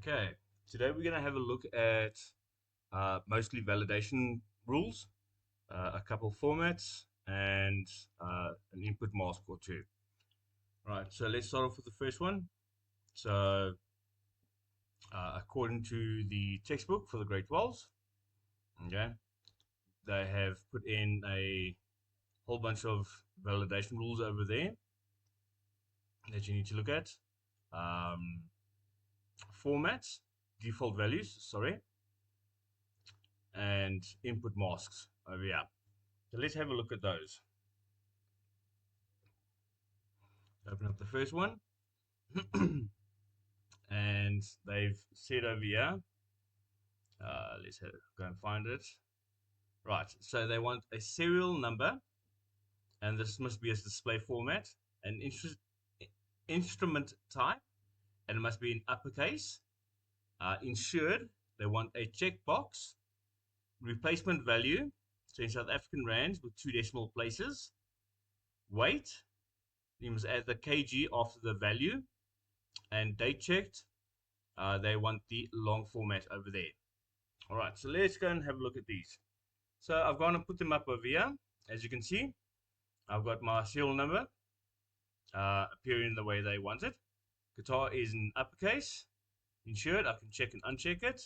Okay, today we're going to have a look at mostly validation rules, a couple formats, and an input mask or two. Right, so let's start off with the first one. So, according to the textbook for the grade 12s, okay, they have put in a whole bunch of validation rules over there that you need to look at. Um, Formats, default values, sorry, and input masks over here. So let's have a look at those. Open up the first one, and they've said over here, go and find it. Right, so they want a serial number, and this must be a display format, an instrument type, and it must be in uppercase. Insured, they want a checkbox, replacement value, so in South African rands with two decimal places, weight, you must add the kg after the value, and date checked, they want the long format over there. All right, so let's go and have a look at these. So I've gone and put them up over here. As you can see, I've got my serial number appearing the way they want it. Guitar is in uppercase. Insured, I can check and uncheck it.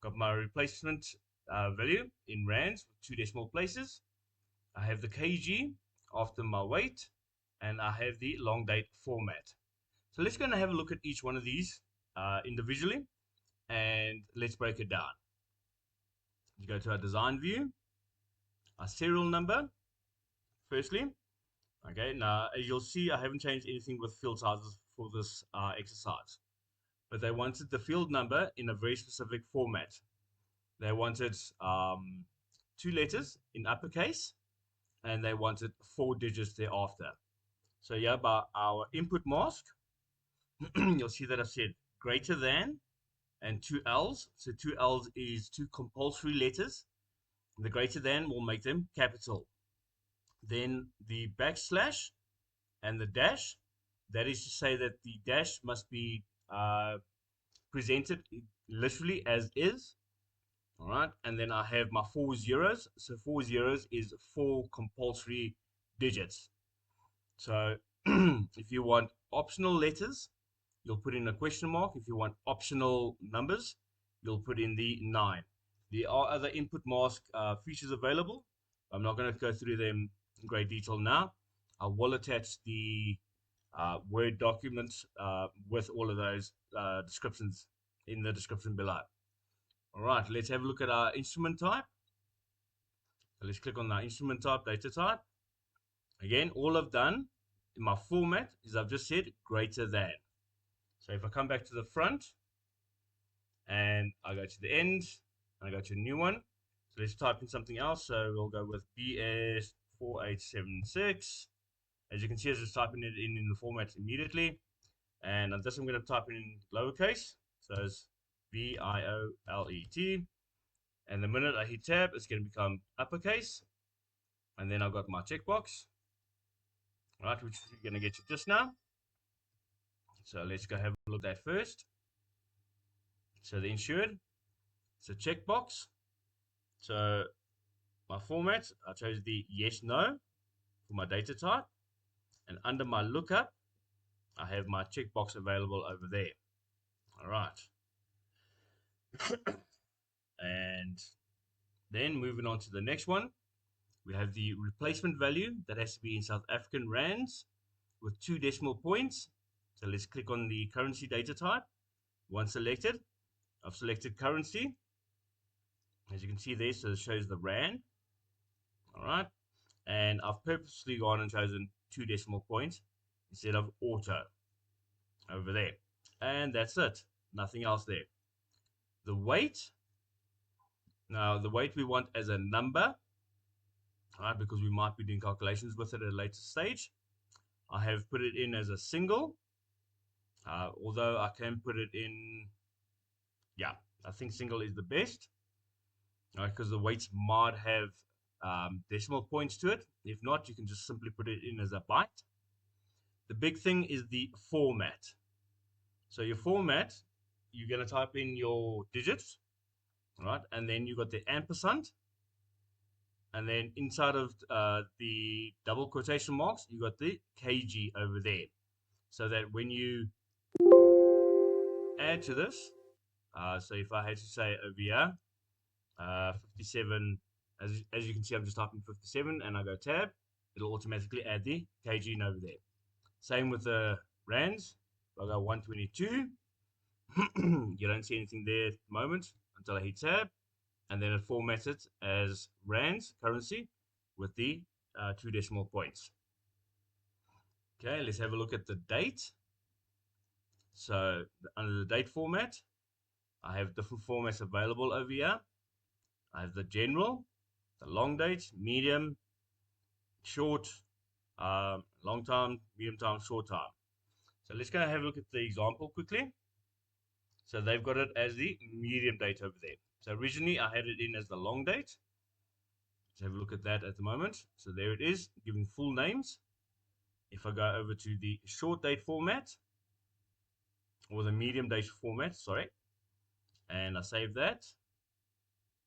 Got my replacement value in rands with two decimal places. I have the kg after my weight, and I have the long date format. So let's go and have a look at each one of these individually, and let's break it down. You go to our design view, our serial number, firstly. Okay, now as you'll see, I haven't changed anything with field sizes for this exercise. But they wanted the field number in a very specific format. They wanted two letters in uppercase, and they wanted 4 digits thereafter. So yeah, by our input mask, you'll see that I've said greater than and two L's. So two L's is two compulsory letters. The greater than will make them capital. Then the backslash and the dash, that is to say that the dash must be presented literally as is. All right, and then I have my 4 zeros. So 4 zeros is 4 compulsory digits. So if you want optional letters, you'll put in a question mark. If you want optional numbers, you'll put in the 9. There are other input mask features available. I'm not going to go through them in great detail now. I will attach the Word documents with all of those descriptions in the description below. All right, let's have a look at our instrument type. So let's click on our instrument type, data type. Again, all I've done in my format is I've just said greater than. So if I come back to the front and I go to the end and I go to a new one, so let's type in something else. So we'll go with BS4876. As you can see, I was just typing it in the format immediately. And on this, I'm going to type in lowercase. So it's VIOLET. And the minute I hit tab, it's going to become uppercase. And then I've got my checkbox, right, which is going to get you just now. So let's go have a look at that first. So the insured, it's a checkbox. So my format, I chose the yes, no for my data type. And under my lookup, I have my checkbox available over there. All right. And then moving on to the next one, we have the replacement value that has to be in South African rands with 2 decimal points. So let's click on the currency data type. Once selected, I've selected currency. As you can see there, so it shows the rand. All right. And I've purposely gone and chosen 2 decimal points instead of auto over there. And that's it. Nothing else there. The weight. Now, the weight we want as a number, right, because we might be doing calculations with it at a later stage. I have put it in as a single, although I can put it in, yeah, I think single is the best, because the weights might have decimal points to it. If not, you can just simply put it in as a byte. The big thing is the format. So your format you're going to type in your digits, right? And then you got the ampersand, and then inside of the double quotation marks, you got the kg over there. So that when you add to this, so if I had to say over here, 57, as you can see, I'm just typing 57 and I go tab, it'll automatically add the kg over there. Same with the rands. I'll go 122. You don't see anything there at the moment until I hit tab, and then it formats it as rands currency with the 2 decimal points. Okay, let's have a look at the date. So under the date format, I have different formats available over here. I have the general, the long date, medium, short, long time, medium time, short time. So let's go and have a look at the example quickly. So they've got it as the medium date over there. So originally I had it in as the long date. Let's have a look at that at the moment. So there it is, giving full names. If I go over to the short date format, or the medium date format, sorry, and I save that,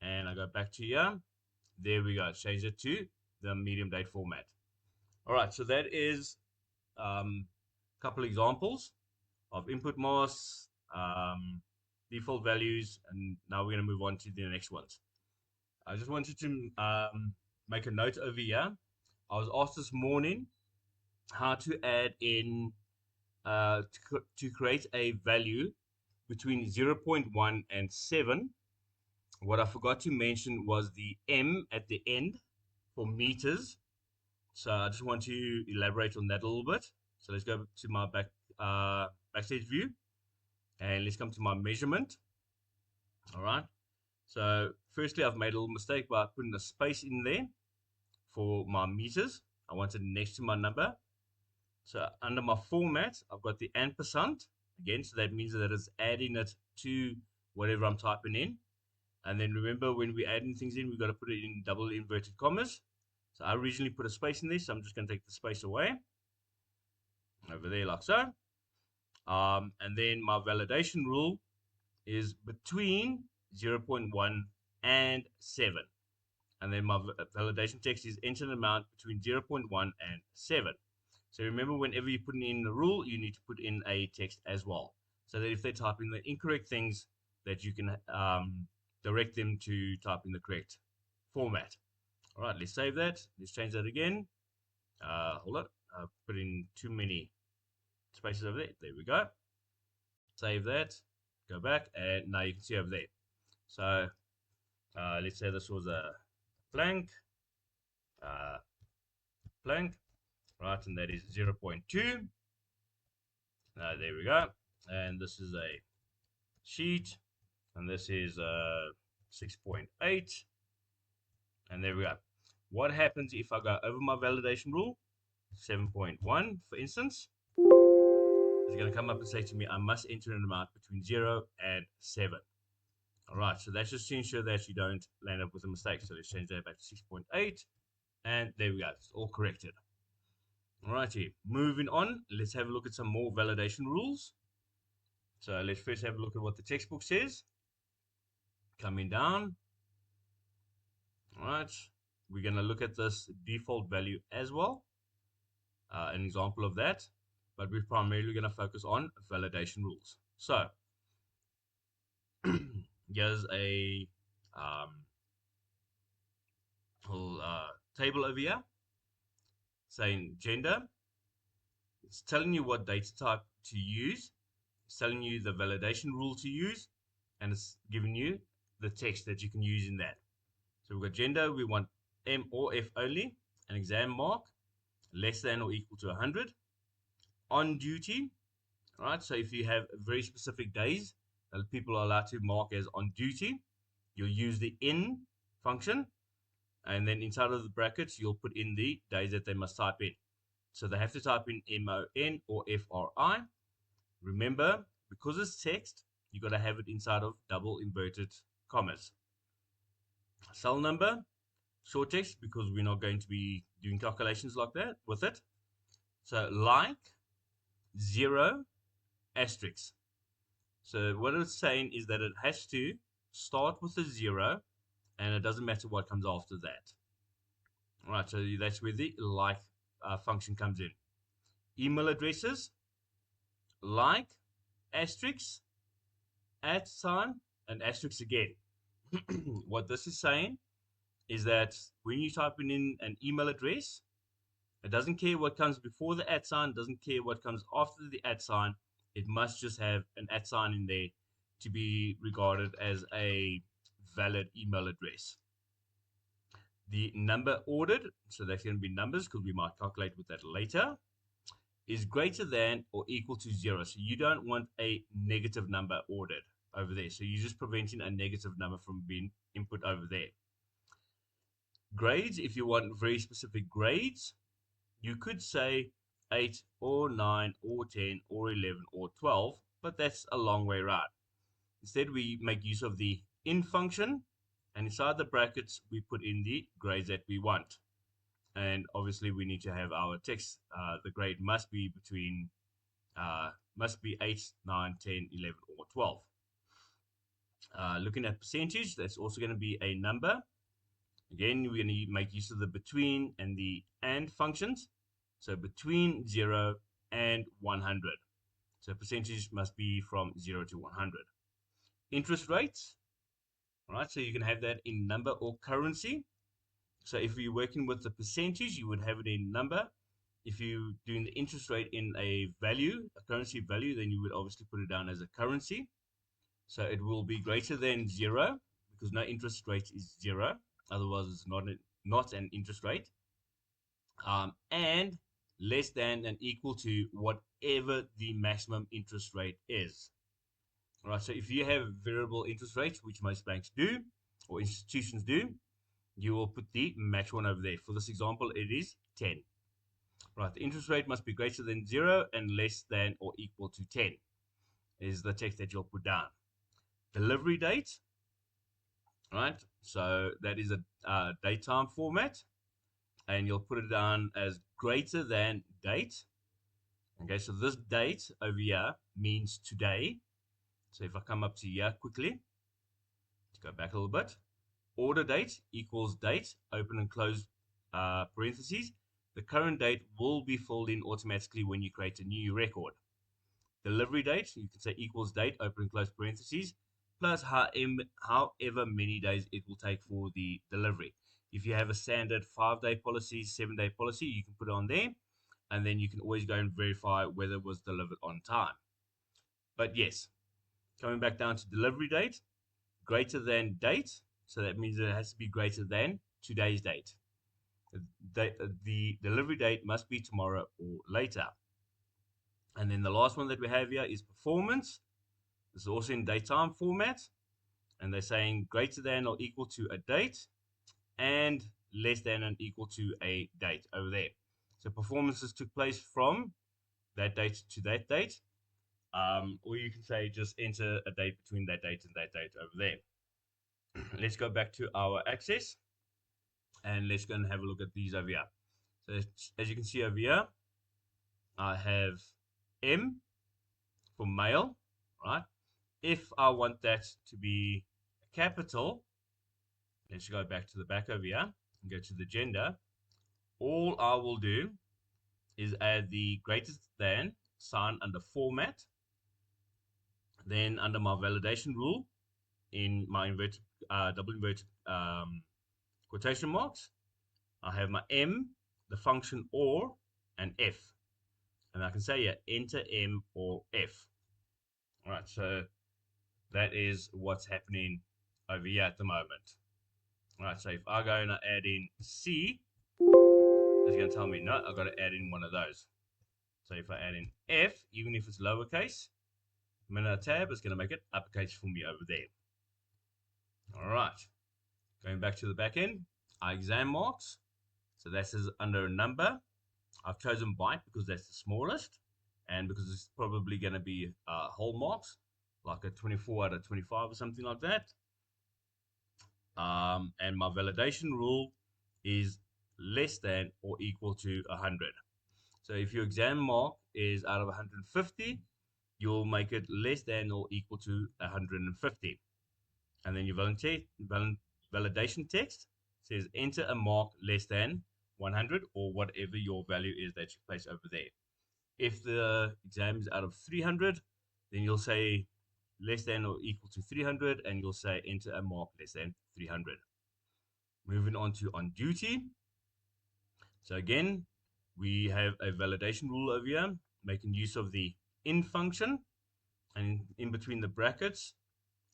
and I go back to here, there we go, change it to the medium date format. All right, so that is a couple examples of input masks, default values, and now we're going to move on to the next ones. I just wanted to make a note over here. I was asked this morning how to add in to create a value between 0.1 and 7. What I forgot to mention was the M at the end for meters. So I just want to elaborate on that a little bit. So let's go to my backstage view, and let's come to my measurement. All right. So firstly, I've made a little mistake by putting a space in there for my meters. I want it next to my number. So under my format, I've got the ampersand again. So that means that it's adding it to whatever I'm typing in. And then remember, when we're adding things in, we've got to put it in double inverted commas. So I originally put a space in this, so I'm just going to take the space away over there like so. And then my validation rule is between 0.1 and 7. And then my validation text is enter an amount between 0.1 and 7. So remember, whenever you're putting in the rule, you need to put in a text as well, so that if they type in the incorrect things, that you can direct them to type in the correct format. All right, let's save that. Let's change that again. Hold on, put in too many spaces over there. There we go. Save that. Go back, and now you can see over there. So let's say this was a blank, right, and that is 0.2. There we go. And this is a sheet, and this is 6.8, and there we go. What happens if I go over my validation rule, 7.1 for instance? It's going to come up and say to me, I must enter an amount between 0 and 7. All right, so that's just to ensure that you don't land up with a mistake. So let's change that back to 6.8, and there we go. It's all corrected. All righty, moving on, let's have a look at some more validation rules. So let's first have a look at what the textbook says. Coming down. All right, we're going to look at this default value as well, an example of that, but we're primarily going to focus on validation rules. So here's a little table over here saying gender. It's telling you what data type to use. It's telling you the validation rule to use, and it's giving you the text that you can use in that. So we've got gender, we want M or F only, an exam mark, less than or equal to 100. On duty, all right, so if you have very specific days that people are allowed to mark as on duty, you'll use the in function, and then inside of the brackets, you'll put in the days that they must type in. So they have to type in MON or FRI. Remember, because it's text, you got to have it inside of double inverted commas. Cell number, short text, because we're not going to be doing calculations like that with it. So like 0 asterisk. So what it's saying is that it has to start with a 0, and it doesn't matter what comes after that. All right, so that's where the like function comes in. Email addresses, like, asterisk, at sign, and asterisk again. What this is saying is that when you type in an email address, it doesn't care what comes before the at sign, doesn't care what comes after the at sign. It must just have an at sign in there to be regarded as a valid email address. The number ordered, so that's going to be numbers because we might calculate with that later, is greater than or equal to 0. So you don't want a negative number ordered over there. So you're just preventing a negative number from being input over there. Grades, if you want very specific grades, you could say 8 or 9 or 10 or 11 or 12, but that's a long way around. Instead, we make use of the in function, and inside the brackets, we put in the grades that we want. And obviously, we need to have our text. The grade must be between, must be 8, 9, 10, 11, or 12. Looking at percentage, that's also going to be a number. Again, we're going to make use of the between and the and functions. So between 0 and 100. So percentage must be from 0 to 100. Interest rates, all right, so you can have that in number or currency. So if you're working with the percentage, you would have it in number. If you're doing the interest rate in a value, a currency value, then you would obviously put it down as a currency. So it will be greater than 0 because no interest rate is 0. Otherwise, it's not an interest rate. And less than and equal to whatever the maximum interest rate is. All right, so if you have variable interest rates, which most banks do or institutions do, you will put the max one over there. For this example, it is 10. Right, the interest rate must be greater than 0 and less than or equal to 10 is the text that you'll put down. Delivery date, right? So that is a datetime format, and you'll put it down as greater than date. Okay, so this date over here means today. So if I come up to here quickly, to go back a little bit, order date equals date, open and close parentheses. The current date will be filled in automatically when you create a new record. Delivery date, you can say equals date, open and close parentheses, plus however many days it will take for the delivery. If you have a standard 5-day policy, 7-day policy, you can put it on there, and then you can always go and verify whether it was delivered on time. But yes, coming back down to delivery date, greater than date, so that means it has to be greater than today's date. The delivery date must be tomorrow or later. And then the last one that we have here is performance. This is also in datetime format, and they're saying greater than or equal to a date and less than and equal to a date over there. So performances took place from that date to that date, or you can say just enter a date between that date and that date over there. Let's go back to our access, and let's go and have a look at these over here. So as you can see over here, I have M for male, right? If I want that to be a capital, let's go back to the back over here and go to the gender. All I will do is add the greater than sign under format. Then under my validation rule, in my inverted, double inverted quotation marks, I have my M, the function or, and F. And I can say here, enter M or F. All right, so that is what's happening over here at the moment. All right, so if I go and I add in C, it's going to tell me, no, I've got to add in one of those. So if I add in F, even if it's lowercase, I'm in a tab, it's going to make it uppercase for me over there. All right, going back to the back end, our exam marks. So that is under a number. I've chosen byte because that's the smallest, and because it's probably going to be whole marks, like a 24 out of 25 or something like that. And my validation rule is less than or equal to 100. So if your exam mark is out of 150, you'll make it less than or equal to 150. And then your validation text says enter a mark less than 100 or whatever your value is that you place over there. If the exam is out of 300, then you'll say less than or equal to 300 and you'll say enter a mark less than 300. Moving on to on duty. So again, we have a validation rule over here, making use of the in function, and in between the brackets,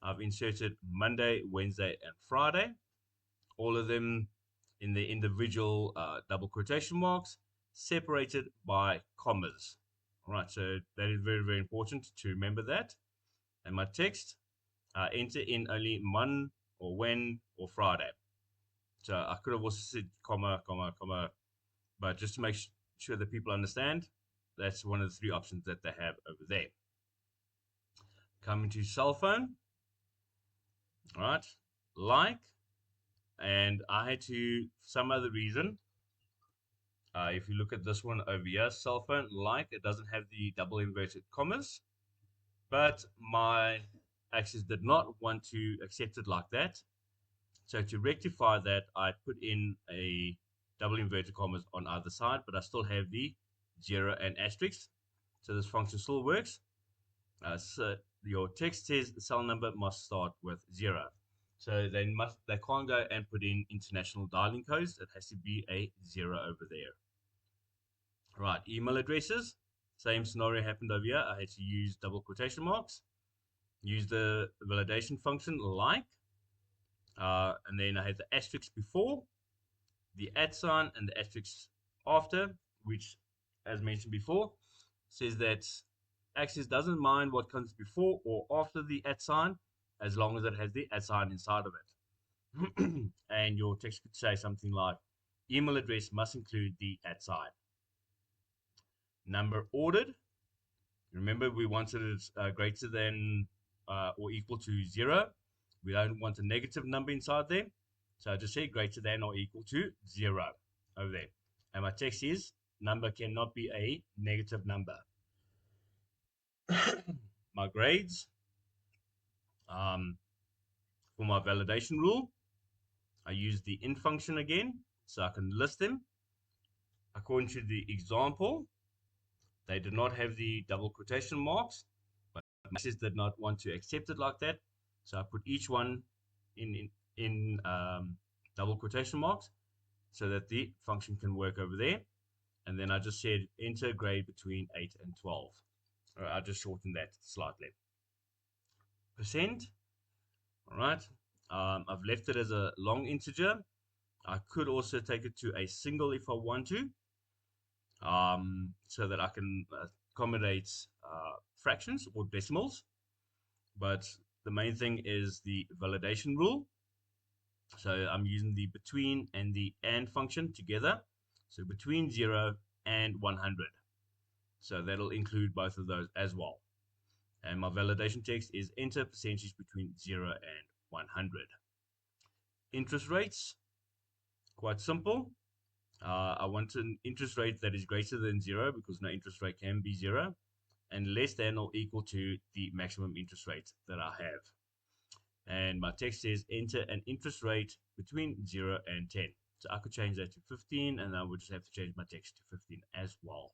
I've inserted Monday, Wednesday, and Friday, all of them in the individual double quotation marks, separated by commas. All right, so that is very, very important to remember that. And my text, enter in only Mon or when or Friday. So I could have also said comma, comma, comma, but just to make sure that people understand, that's one of the three options that they have over there. Coming to cell phone, all right, like, and I had to, for some other reason, if you look at this one over here, cell phone, like, it doesn't have the double inverted commas, but my Axis did not want to accept it like that. So to rectify that, I put in a double inverted commas on either side, but I still have the 0 and asterisk. So this function still works. So your text says the cell number must start with 0. So they can't go and put in international dialing codes. It has to be a 0 over there. Right, email addresses. Same scenario happened over here. I had to use double quotation marks. Use the validation function like. And then I had the asterisk before, the @ sign, and the asterisk after, which, as mentioned before, says that Axis doesn't mind what comes before or after the @ sign, as long as it has the @ sign inside of it. And your text could say something like, email address must include the @ sign. Number ordered. Remember, we wanted it greater than or equal to 0. We don't want a negative number inside there. So I just say greater than or equal to 0 over there. And my text is number cannot be a negative number. My grades. For my validation rule, I use the in function again, so I can list them. According to the example, they did not have the double quotation marks, but Maxis did not want to accept it like that. So I put each one in double quotation marks so that the function can work over there. And then I just said enter grade between 8 and 12. I just shortened that slightly. Percent. All right. I've left it as a long integer. I could also take it to a single if I want to, so that I can accommodate fractions or decimals. But the main thing is the validation rule. So I'm using the between and the and function together. So between 0 and 100. So that'll include both of those as well. And my validation text is enter percentage between 0 and 100. Interest rates, quite simple. I want an interest rate that is greater than 0 because no interest rate can be 0, and less than or equal to the maximum interest rate that I have. And my text says enter an interest rate between 0 and 10. So I could change that to 15, and I would just have to change my text to 15 as well.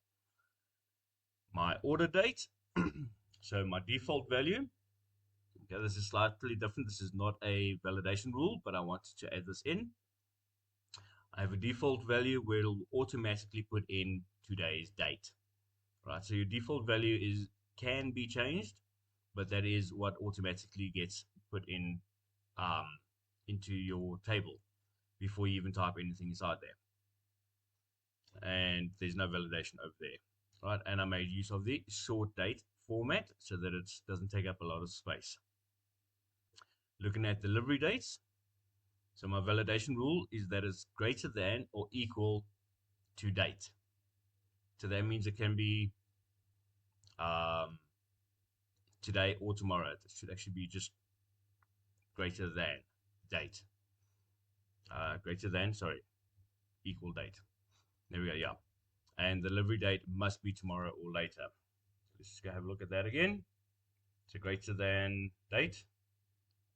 My order date. So my default value. Okay, this is slightly different. This is not a validation rule, but I wanted to add this in. I have a default value where it'll automatically put in today's date. Right, so your default value can be changed, but that is what automatically gets put in into your table before you even type anything inside there. And there's no validation over there. Right, and I made use of the short date format so that it doesn't take up a lot of space. Looking at delivery dates. So my validation rule is that it's greater than or equal to date. So that means it can be today or tomorrow. It should actually be just greater than date. Equal date. There we go, yeah. And the delivery date must be tomorrow or later. let's just go have a look at that again. So greater than date.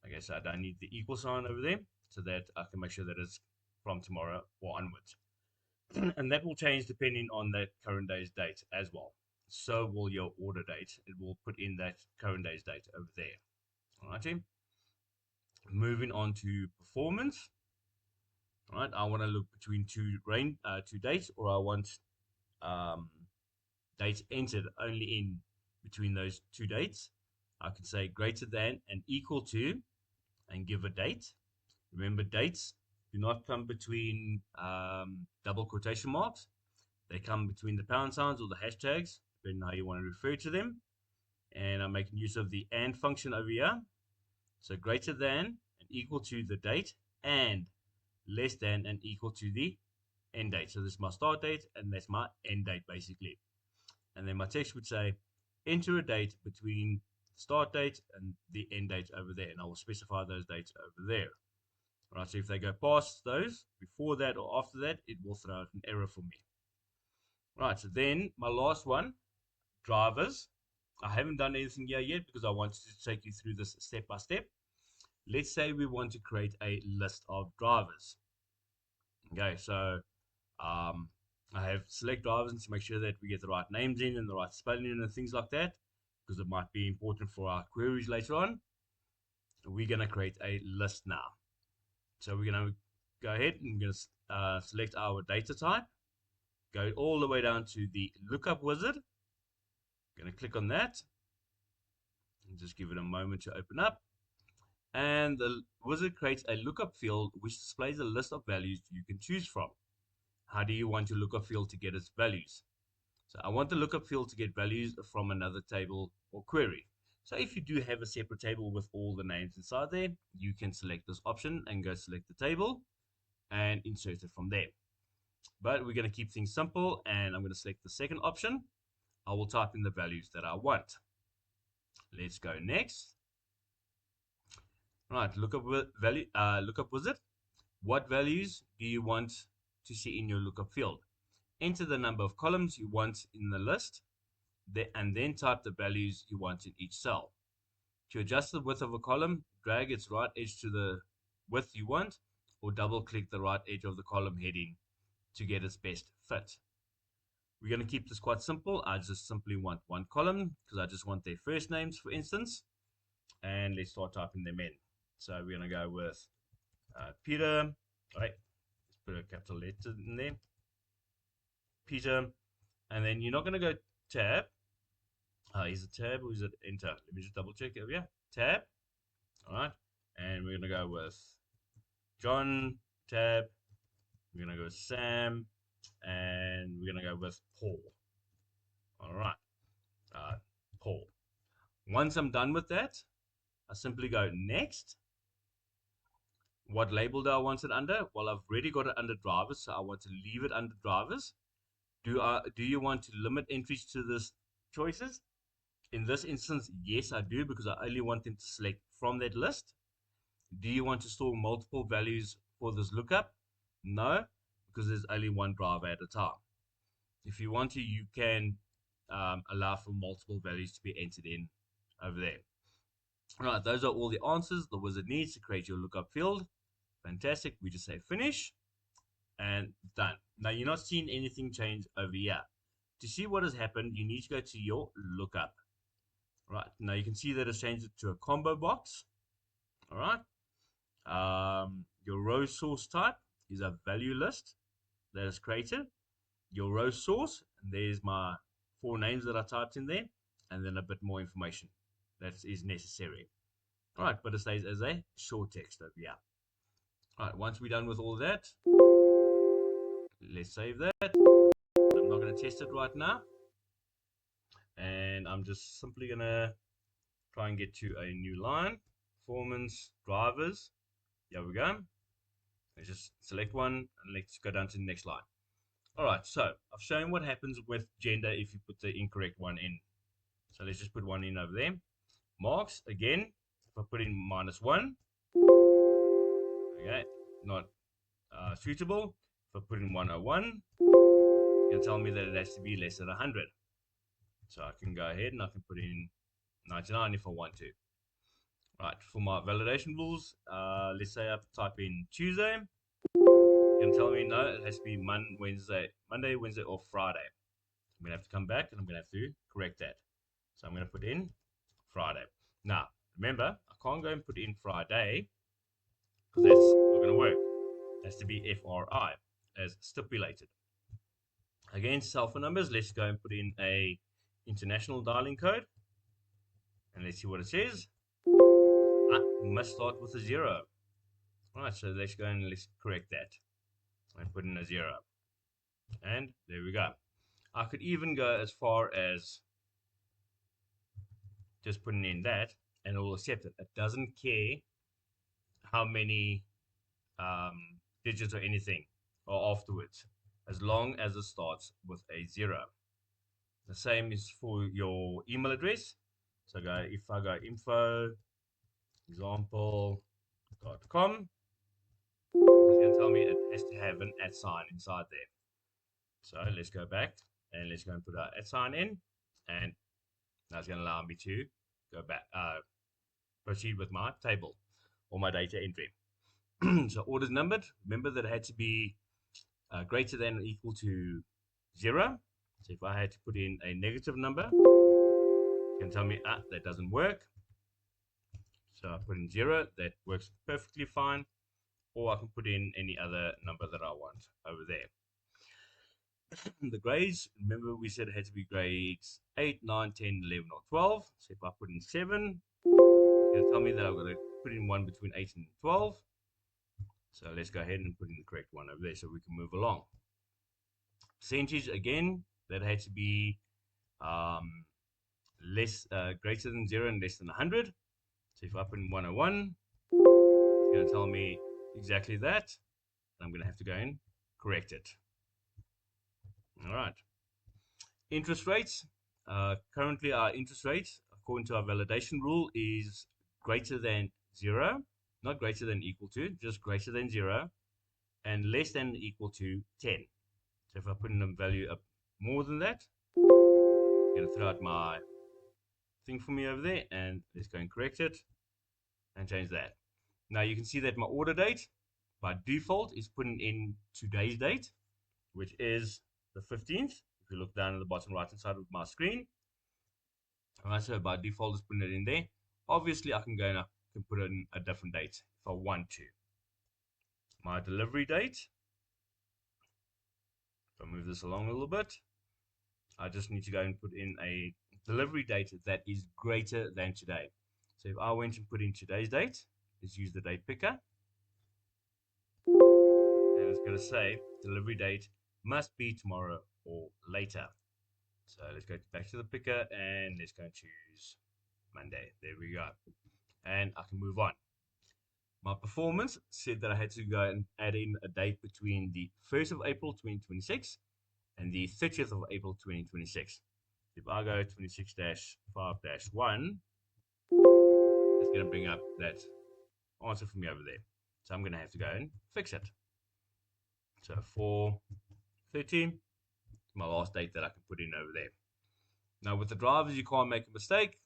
Okay, so I don't need the equal sign over there, so that I can make sure that it's from tomorrow or onwards. And that will change depending on that current day's date as well. So will your order date. It will put in that current day's date over there. Alrighty. Moving on to performance. All right, I want to look between two dates, or I want um, dates entered only in between those two dates. I can say greater than and equal to, and give a date. Remember, dates do not come between double quotation marks. They come between the pound signs or the hashtags, depending on how you want to refer to them. And I'm making use of the AND function over here. So greater than and equal to the date, and less than and equal to the end date. So this is my start date, and that's my end date, basically. And then my text would say, enter a date between the start date and the end date over there. And I will specify those dates over there. All right, so if they go past those, before that or after that, it will throw out an error for me. Right, so then my last one, drivers. I haven't done anything here yet because I wanted to take you through this step by step. Let's say we want to create a list of drivers. Okay, so I have select drivers to make sure that we get the right names in and the right spelling and things like that, because it might be important for our queries later on. We're going to create a list now. So we're going to go ahead and we're going to select our data type, go all the way down to the lookup wizard. I'm going to click on that and just give it a moment to open up. And the wizard creates a lookup field which displays a list of values you can choose from. How do you want your lookup field to get its values? So I want the lookup field to get values from another table or query. So if you do have a separate table with all the names inside there, you can select this option and go select the table and insert it from there. But we're going to keep things simple, and I'm going to select the second option. I will type in the values that I want. Let's go next. Right, lookup wizard. What values do you want to see in your lookup field? Enter the number of columns you want in the list, and then type the values you want in each cell. To adjust the width of a column, drag its right edge to the width you want, or double click the right edge of the column heading to get its best fit. We're going to keep this quite simple. I just simply want one column because I just want their first names, for instance. And let's start typing them in. So we're going to go with Peter. All right, let's put a capital letter in there. Peter. And then you're not going to go tab. Is it tab or is it enter? Let me just double check over here. Tab. All right. And we're going to go with John, tab. We're going to go with Sam. And we're going to go with Paul. All right. Paul. Once I'm done with that, I simply go next. What label do I want it under? Well, I've already got it under drivers, so I want to leave it under drivers. Do you want to limit entries to this choices? In this instance, yes, I do, because I only want them to select from that list. Do you want to store multiple values for this lookup? No, because there's only one driver at a time. If you want to, you can allow for multiple values to be entered in over there. All right, those are all the answers the wizard needs to create your lookup field. Fantastic. We just say finish and done. Now you're not seeing anything change over here. To see what has happened, you need to go to your lookup. Right, now you can see that it's changed it to a combo box. All right. Your row source type is a value list that is created. Your row source, and there's my 4 names that I typed in there, and then a bit more information that is necessary. All right, but it stays as a short text over here. All right, once we're done with all that, let's save that. I'm not going to test it right now. And I'm just simply going to try and get to a new line. Performance, drivers. Here we go. Let's just select one and let's go down to the next line. All right, so I've shown what happens with gender if you put the incorrect one in. So let's just put one in over there. Marks, again, if I put in -1, okay, not suitable. If I put in 101, it's going to tell me that it has to be less than 100. So I can go ahead and I can put in 99 if I want to. Right, for my validation rules, let's say I type in Tuesday. You can tell me no, it has to be Monday, Wednesday, or Friday. I'm gonna have to come back and I'm gonna have to correct that. So I'm gonna put in Friday. Now, remember, I can't go and put in Friday because that's not gonna work. It has to be FRI as stipulated. Again, cell phone numbers. Let's go and put in a international dialing code, and let's see what it says. Must start with a 0. All right, so let's go and let's correct that and put in a 0. And there we go. I could even go as far as just putting in that, and it will accept it. It doesn't care how many digits or anything or afterwards, as long as it starts with a 0. The same is for your email address. So if I go info example.com, it's going to tell me it has to have an @ sign inside there. So let's go back and let's go and put our @ sign in, and that's going to allow me to go back, proceed with my table or my data entry. So orders numbered, remember that it had to be greater than or equal to 0. So if I had to put in a negative number, it can tell me that doesn't work. So I put in 0, that works perfectly fine. Or I can put in any other number that I want over there. The grades, remember we said it had to be grades 8, 9, 10, 11, or 12. So if I put in 7, it's going to tell me that I've got to put in one between 8 and 12. So let's go ahead and put in the correct one over there so we can move along. Percentage, again, that had to be greater than 0 and less than 100. So if I put in 101, it's going to tell me exactly that. I'm going to have to go and correct it. All right. Interest rates. Currently, our interest rate, according to our validation rule, is greater than 0, not greater than equal to, just greater than 0, and less than equal to 10. So if I put in a value up more than that, it's going to throw out my thing for me over there, and let's go and correct it and change that. Now you can see that my order date by default is putting in today's date, which is the 15th. If you look down at the bottom right hand side of my screen, alright, so by default is putting it in there. Obviously I can go and I can put in a different date if I want to. My delivery date, if I move this along a little bit, I just need to go and put in a delivery date that is greater than today. So if I went and put in today's date, let's use the date picker, and it's going to say delivery date must be tomorrow or later. So let's go back to the picker and let's go and choose Monday. There we go. And I can move on. My performance said that I had to go and add in a date between the 1st of April 2026 and the 30th of April 2026. If I go 26-5-1, it's going to bring up that answer for me over there. So I'm going to have to go and fix it. So 4/13, my last date that I can put in over there. Now with the drivers, you can't make a mistake.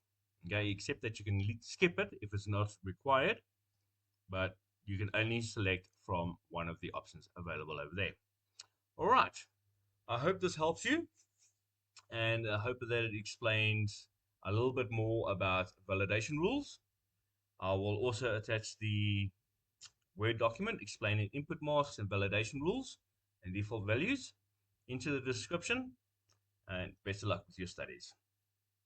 Okay, except that you can skip it if it's not required, but you can only select from one of the options available over there. All right, I hope this helps you, and I hope that it explains a little bit more about validation rules. I will also attach the Word document explaining input masks and validation rules and default values into the description, and best of luck with your studies.